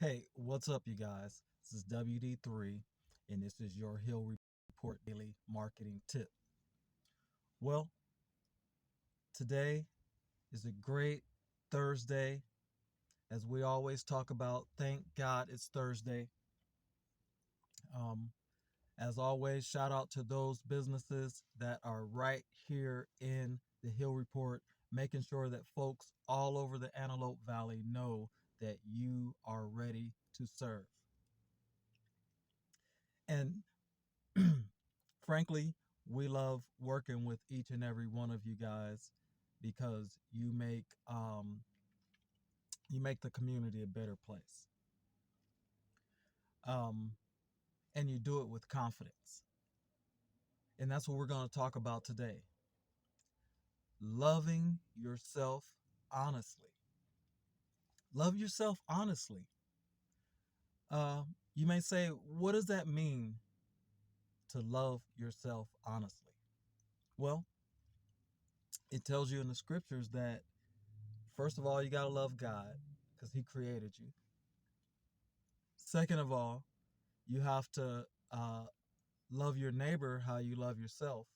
Hey, what's up, you guys? This is WD3, and this is your Hill Report Daily Marketing Tip. Well, today is a great Thursday. As we always talk about, thank God it's Thursday. Um, as always, shout out to those businesses that are right here in the Hill Report, making sure that folks all over the Antelope Valley know that you are ready to serve. And frankly, we love working with each and every one of you guys because you make the community a better place, um, and you do it with confidence. And that's what we're going to talk about today: loving yourself honestly. Love yourself honestly. You may say, what does that mean to love yourself honestly? Well, it tells you in the scriptures that first of all, you got to love God because He created you. Second of all, you have to love your neighbor how you love yourself.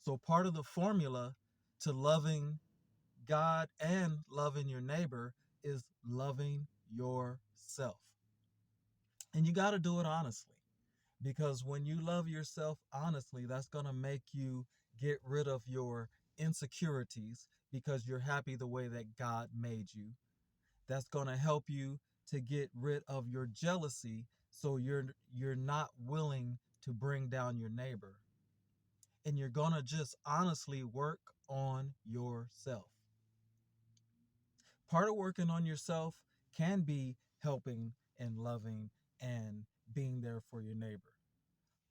So, part of the formula to loving God and loving your neighbor is loving yourself. And you got to do it honestly because when you love yourself honestly, that's going to make you get rid of your insecurities because you're happy the way that God made you. That's going to help you to get rid of your jealousy so you're not willing to bring down your neighbor, and you're going to just honestly work on yourself. Part of working on yourself can be helping and loving and being there for your neighbor.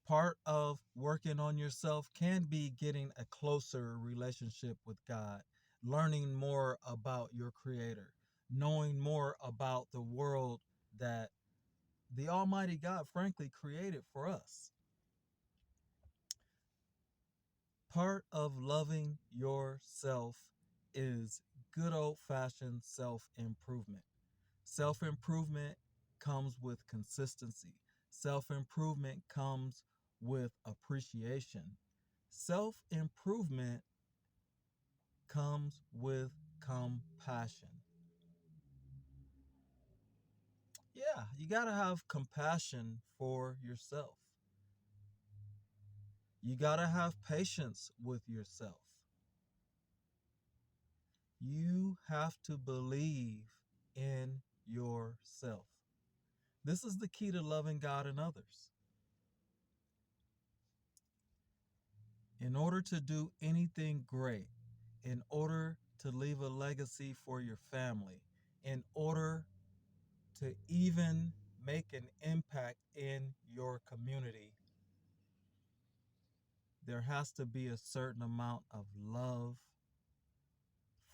Part of working on yourself can be getting a closer relationship with God, learning more about your creator, knowing more about the world that the Almighty God, frankly, created for us. Part of loving yourself is good old fashioned self improvement. Self improvement comes with consistency, self improvement comes with appreciation, self improvement comes with compassion. Yeah, you got to have compassion for yourself. You got to have patience with yourself. You have to believe in yourself. This is the key to loving God and others. In order to do anything great, in order to leave a legacy for your family, in order to even make an impact in your community, there has to be a certain amount of love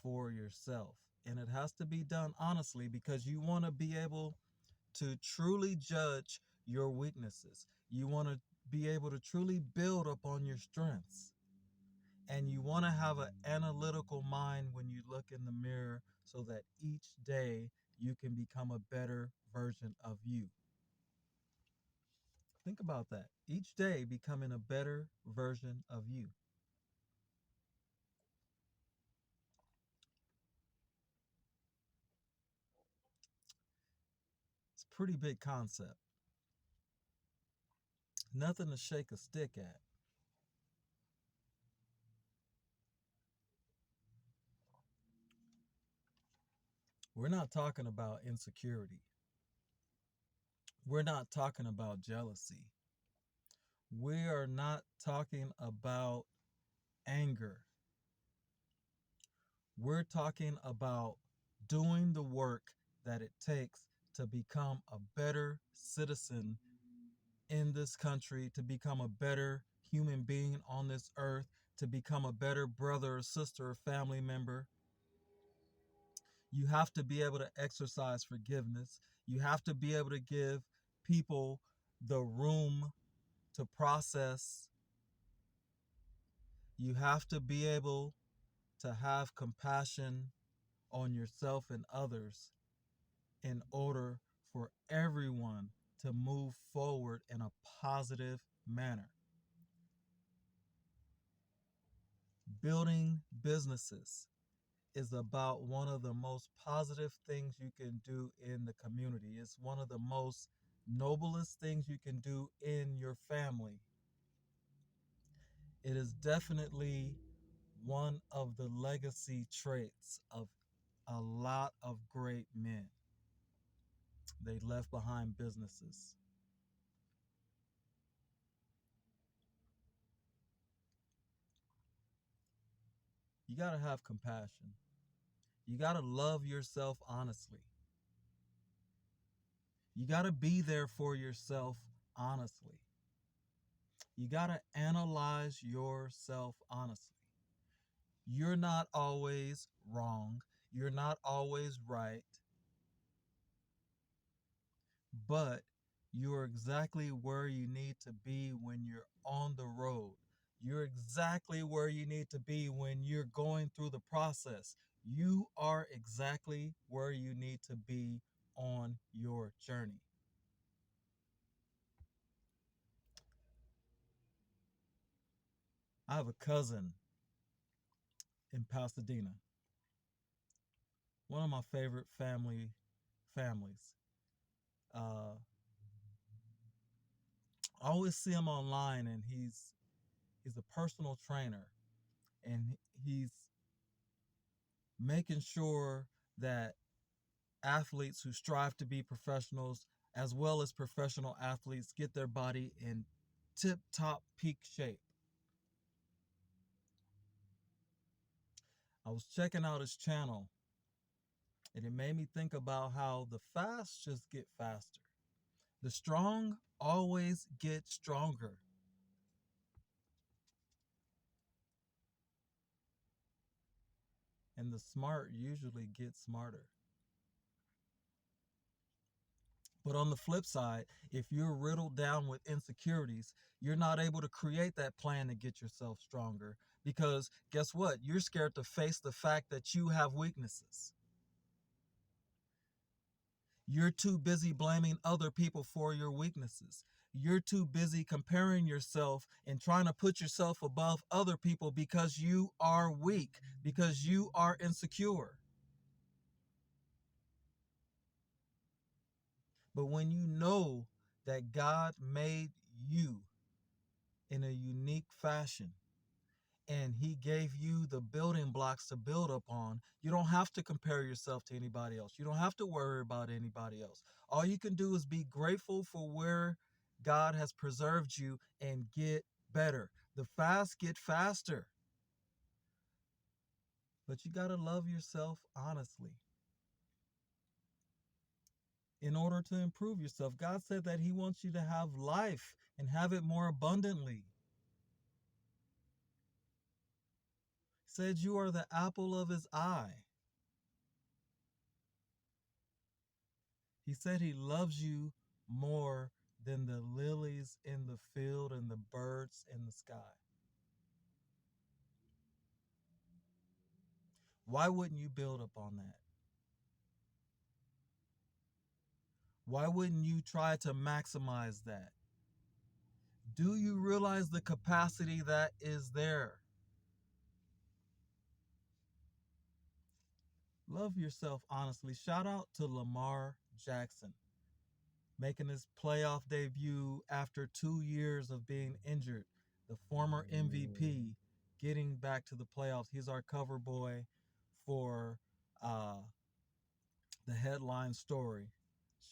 for yourself. And it has to be done honestly because you want to be able to truly judge your weaknesses. You want to be able to truly build upon your strengths. And you want to have an analytical mind when you look in the mirror so that each day you can become a better version of you. Think about that. Each day becoming a better version of you. It's a pretty big concept. Nothing to shake a stick at. We're not talking about insecurity. We're not talking about jealousy. We are not talking about anger. We're talking about doing the work that it takes to become a better citizen in this country, to become a better human being on this earth, to become a better brother or sister or family member. You have to be able to exercise forgiveness. You have to be able to give people the room to process. You have to be able to have compassion on yourself and others in order for everyone to move forward in a positive manner. Building businesses is about one of the most positive things you can do in the community. It's one of the most noblest things you can do in your family. It is definitely one of the legacy traits of a lot of great men. They left behind businesses. You got to have compassion. You got to love yourself honestly. You got to be there for yourself honestly. You got to analyze yourself honestly. You're not always wrong. You're not always right, but you're exactly where you need to be when you're on the road. You're exactly where you need to be when you're going through the process. You are exactly where you need to be on your journey. I have a cousin in Pasadena, one of my favorite families. Uh, I always see him online, and he's a personal trainer, and he's making sure that athletes who strive to be professionals, as well as professional athletes, get their body in tip top peak shape. I was checking out his channel, and it made me think about how the fast just get faster. The strong always get stronger, and the smart usually get smarter. But on the flip side, if you're riddled down with insecurities, you're not able to create that plan to get yourself stronger because guess what? You're scared to face the fact that you have weaknesses. You're too busy blaming other people for your weaknesses. You're too busy comparing yourself and trying to put yourself above other people because you are weak, because you are insecure. But when you know that God made you in a unique fashion, and he gave you the building blocks to build upon, you don't have to compare yourself to anybody else. You don't have to worry about anybody else. All you can do is be grateful for where God has preserved you and get better. The fast get faster, but you got to love yourself honestly in order to improve yourself. God said that he wants you to have life and have it more abundantly. He said you are the apple of his eye. He said he loves you more than the lilies in the field and the birds in the sky. Why wouldn't you build up on that? Why wouldn't you try to maximize that? Do you realize the capacity that is there? Love yourself honestly. Shout out to Lamar Jackson making his playoff debut after 2 years of being injured. The former MVP getting back to the playoffs. He's our cover boy for uh, the headline story.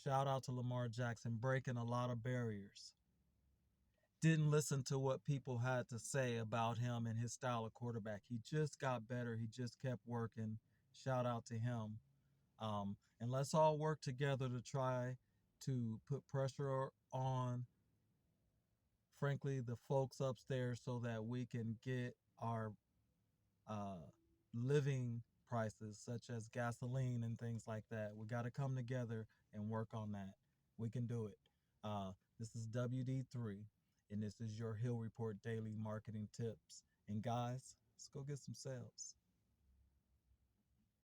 Shout out to Lamar Jackson breaking a lot of barriers. Didn't listen to what people had to say about him and his style of quarterback. He just got better. He just kept working. Shout out to him. And let's all work together to try to put pressure on, frankly, the folks upstairs so that we can get our uh, living prices, such as gasoline and things like that. We got to come together and work on that. We can do it. This is WD3, and this is your Hill Report Daily Marketing Tips. And guys, let's go get some sales.